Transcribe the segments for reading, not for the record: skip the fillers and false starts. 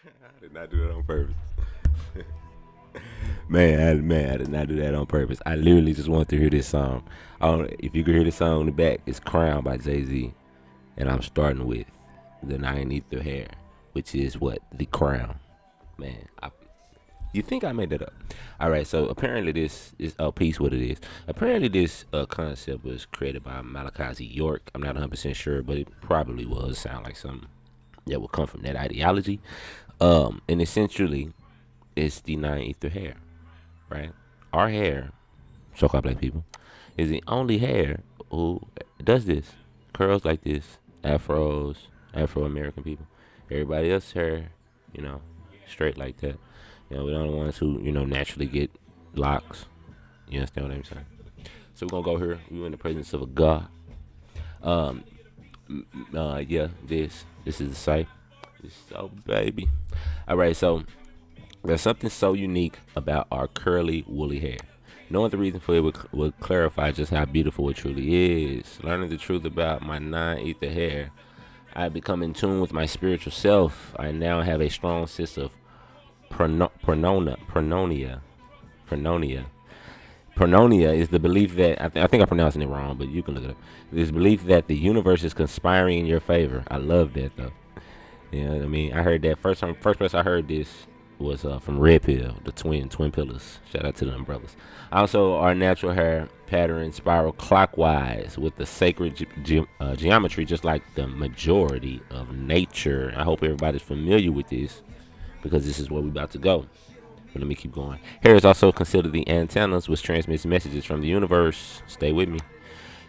I did not do that on purpose. Man, I did not do that on purpose. I literally just wanted to hear this song. I don't, if you can hear the song in the back, it's Crown by Jay-Z. And I'm starting with the 9 ether hair, which is what? The crown. Man, you think I made that up? All right, so apparently this is a piece. What it is? Apparently this concept was created by Malachi York. I'm not 100% sure, but it probably was. Sound like something that would come from that ideology. And essentially, it's the 9 ether hair, right? Our hair, so-called black people, is the only hair who does this. Curls like this, afros, Afro-American people. Everybody else's hair, you know, straight like that. We're the only ones who, naturally get locks. You understand what I'm saying? So we're gonna go here. We're in the presence of a God. Um, yeah, this is the site. So baby. All right, so there's something so unique about our curly, woolly hair. Knowing the reason for it would clarify just how beautiful it truly is. Learning the truth about my 9 ether hair, I become in tune with my spiritual self. I now have a strong sense of prononia. Prononia is the belief that I think I'm pronouncing it wrong, but you can look it up. This belief that the universe is conspiring in your favor. I love that though. You know what I mean? I heard that first place I heard this was from Red Pill, the twin pillars. Shout out to them brothers. Also, our natural hair pattern spiral clockwise with the sacred geometry, just like the majority of nature. I hope everybody's familiar with this because this is where we're about to go. But let me keep going. Hair is also considered the antennas which transmits messages from the universe. Stay with me.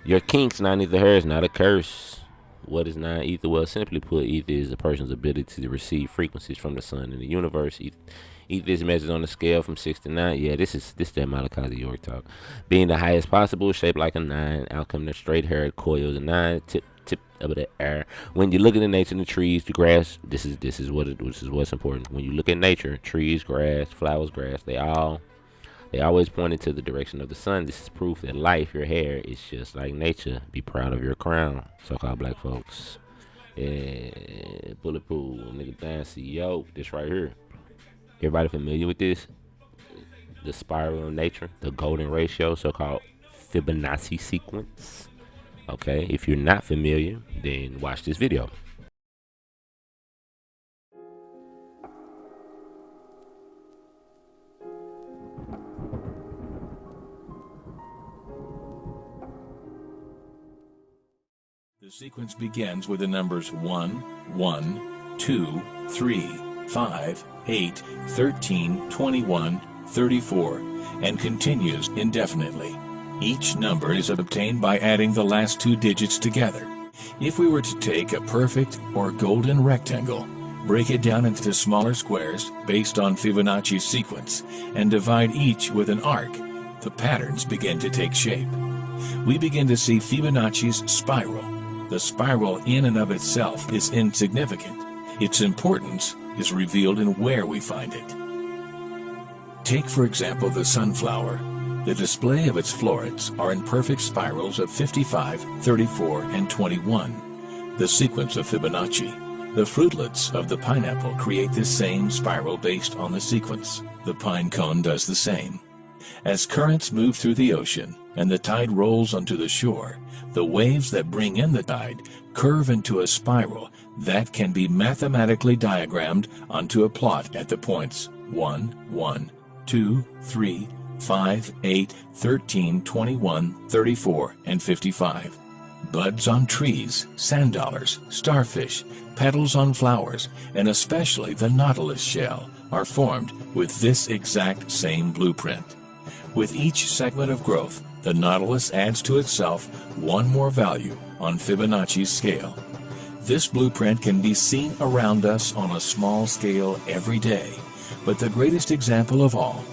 Your kinks, 9 ether hair, is not a curse. What is 9 ether? Well, simply put, ether is a person's ability to receive frequencies from the sun and the universe. Ether is measured on a scale from 6 to 9. Yeah, this that Malachi York talk. Being the highest possible, shaped like a 9. Outcome the straight haired coils a 9. Tip of the air. When you look at the nature of the trees, the grass. This is what's important. When you look at nature, trees, grass, flowers, grass. They always pointed to the direction of the sun. This is proof that life, your hair, is just like nature. Be proud of your crown, so-called black folks. Yeah, bulletproof, nigga fancy. Yo, this right here. Everybody familiar with this? The spiral of nature, the golden ratio, so-called Fibonacci sequence. Okay, if you're not familiar, then watch this video. The sequence begins with the numbers 1, 1, 2, 3, 5, 8, 13, 21, 34, and continues indefinitely. Each number is obtained by adding the last 2 digits together. If we were to take a perfect or golden rectangle, break it down into smaller squares based on Fibonacci sequence, and divide each with an arc, the patterns begin to take shape. We begin to see Fibonacci's spiral. The spiral in and of itself is insignificant. Its importance is revealed in where we find it. Take, for example, the sunflower. The display of its florets are in perfect spirals of 55, 34, and 21, the sequence of Fibonacci. The fruitlets of the pineapple create this same spiral based on the sequence. The pine cone does the same. As currents move through the ocean and the tide rolls onto the shore, the waves that bring in the tide curve into a spiral that can be mathematically diagrammed onto a plot at the points 1, 1, 2, 3, 5, 8, 13, 21, 34, and 55. Buds on trees, sand dollars, starfish, petals on flowers, and especially the nautilus shell are formed with this exact same blueprint. With each segment of growth, the nautilus adds to itself one more value on Fibonacci's scale. This blueprint can be seen around us on a small scale every day, but the greatest example of all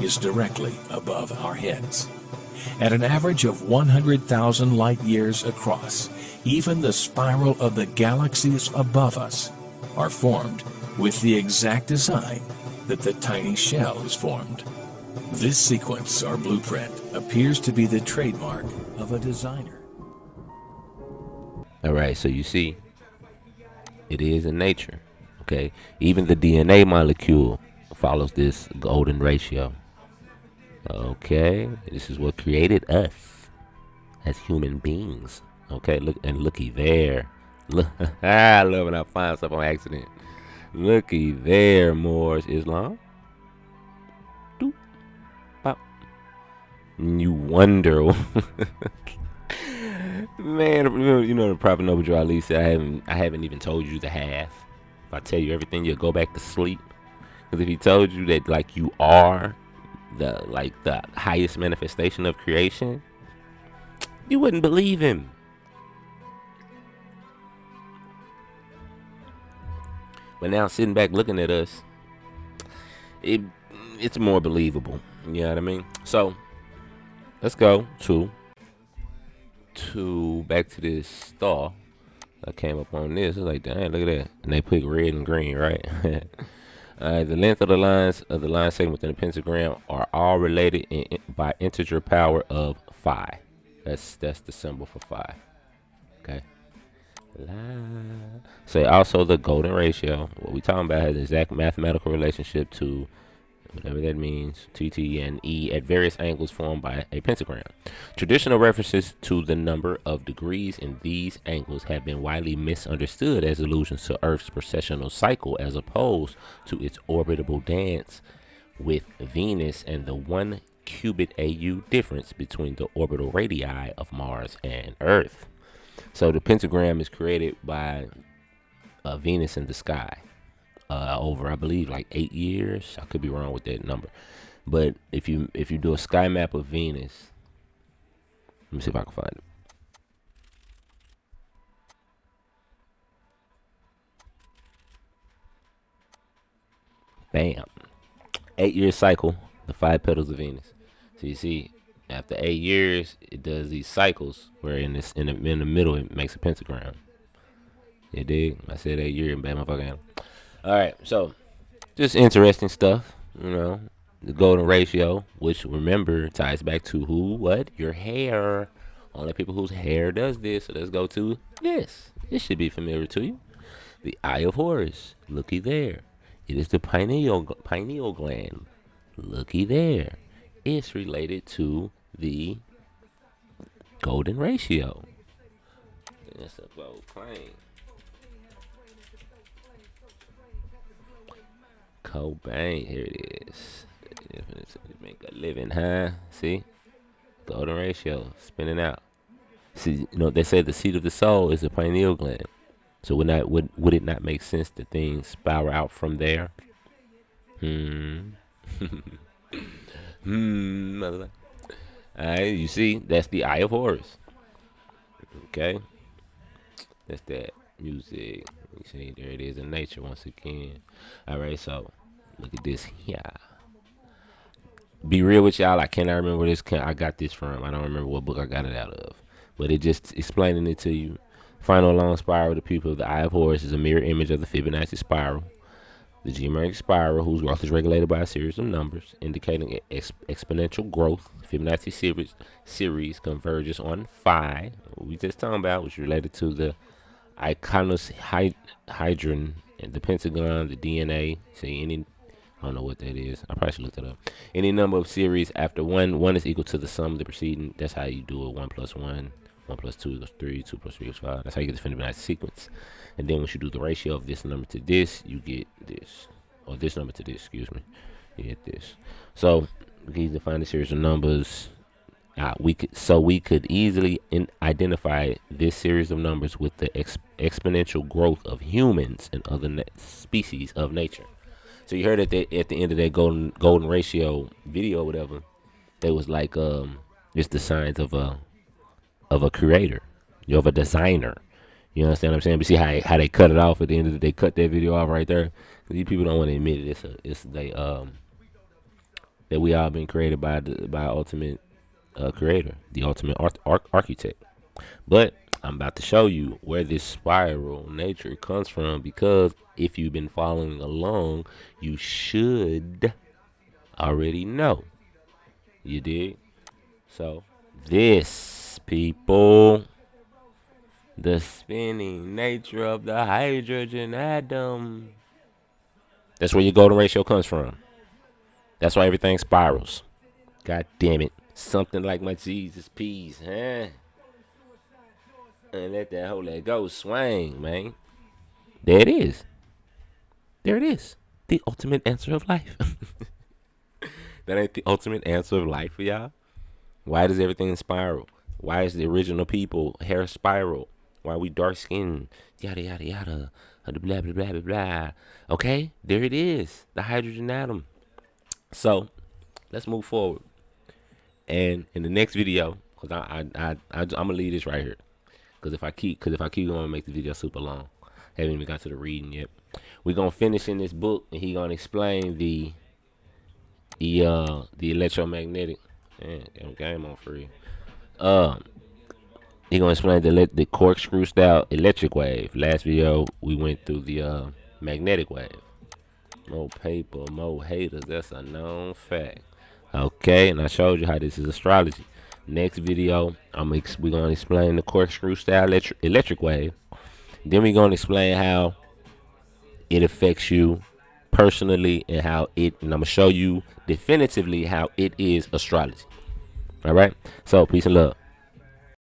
is directly above our heads. At an average of 100,000 light years across, even the spiral of the galaxies above us are formed with the exact design that the tiny shell is formed. This sequence, or blueprint, appears to be the trademark of a designer. All right, so you see, it is in nature. Okay, even the DNA molecule follows this golden ratio. Okay, this is what created us as human beings. Okay, look and looky there. Look, I love when I find stuff on accident. Looky there, Moors Islam. Doop, pop. You wonder, man. The Prophet Noble Ali said, I haven't even told you the half. If I tell you everything, you'll go back to sleep. Because if he told you that, like, you are the highest manifestation of creation, you wouldn't believe him. But now sitting back looking at us, it it's more believable. You know what I mean? So let's go to back to this star. I came up on this. It's like, dang, look at that. And they put red and green, right? The length of the lines of the line segment within the pentagram are all related by integer power of phi. That's the symbol for phi. Okay. So also the golden ratio. What we talking about has an exact mathematical relationship to whatever that means, TT and E at various angles formed by a pentagram. Traditional references to the number of degrees in these angles have been widely misunderstood as allusions to Earth's precessional cycle as opposed to its orbitable dance with Venus and the 1 cubit AU difference between the orbital radii of Mars and Earth. So the pentagram is created by Venus in the sky. Over I believe like 8 years. I could be wrong with that number, but if you do a sky map of Venus, let me see if I can find it. Bam, 8 year cycle, the 5 petals of Venus. So you see, after 8 years, it does these cycles where in the middle it makes a pentagram. You dig? I said 8 year and bam, motherfucker. All right, so just interesting stuff, The golden ratio, which remember ties back to who, what, your hair. Only people whose hair does this. So let's go to this. This should be familiar to you. The Eye of Horus. Looky there. It is the pineal gland. Looky there. It's related to the golden ratio. That's a bold claim. Cobain, here it is. Make a living, huh? See? Golden ratio, spinning out. See, they say the seat of the soul is the pineal gland. So would it not make sense that things spiral out from there? Alright, you see, that's the Eye of Horus. Okay? That's that music. You see, there it is in nature once again. Alright, so look at this here. Be real with y'all, I cannot remember where I got this from. I don't remember what book I got it out of. But it just explaining it to you. Final long spiral of the pupil of the Eye of Horus is a mirror image of the Fibonacci Spiral. The geometric spiral, whose growth is regulated by a series of numbers, indicating exponential growth. Fibonacci series converges on phi, what we just talking about, which is related to the iconohedron and the pentagon, the DNA. See, I don't know what that is. I probably should look that up. Any number of series after one is equal to the sum of the preceding. That's how you do it. 1 plus 1, 1 plus 2 equals 3, 2 plus 3 equals 5. That's how you get the Fibonacci sequence. And then once you do the ratio of this number to this, you get this. Or this number to this, excuse me. You get this. So we can define a series of numbers. We could easily identify this series of numbers with the exponential growth of humans and other species of nature. So you heard at the end of that golden ratio video or whatever, they was like it's the signs of a creator, of a designer. You understand what I'm saying? But see how they cut it off at the end of the day, cut that video off right there. These people don't want to admit it. That we all been created by ultimate creator, the ultimate architect. But I'm about to show you where this spiral nature comes from, because if you've been following along, you should already know. You did? So this, people, the spinning nature of the hydrogen atom. That's where your golden ratio comes from. That's why everything spirals. God damn it. Something like my Jesus peas, huh? And let that whole let go swing, man. There it is. There it is. The ultimate answer of life. That ain't the ultimate answer of life for y'all. Why does everything spiral? Why is the original people hair spiral? Why we dark skinned? Yada yada yada. Blah blah blah blah blah. Okay, there it is. The hydrogen atom. So let's move forward. And in the next video, cause I'm gonna leave this right here. Cause if I keep going, make the video super long. Haven't even got to the reading yet. We're gonna finish in this book, and he gonna explain the electromagnetic. Man, game on free. He gonna explain the corkscrew style electric wave. Last video we went through the magnetic wave. More paper, more haters. That's a known fact. Okay, and I showed you how this is astrology. Next video, we're gonna explain the corkscrew style electric wave. Then we're gonna explain how it affects you personally and and I'm gonna show you definitively how it is astrology. All right. So peace and love.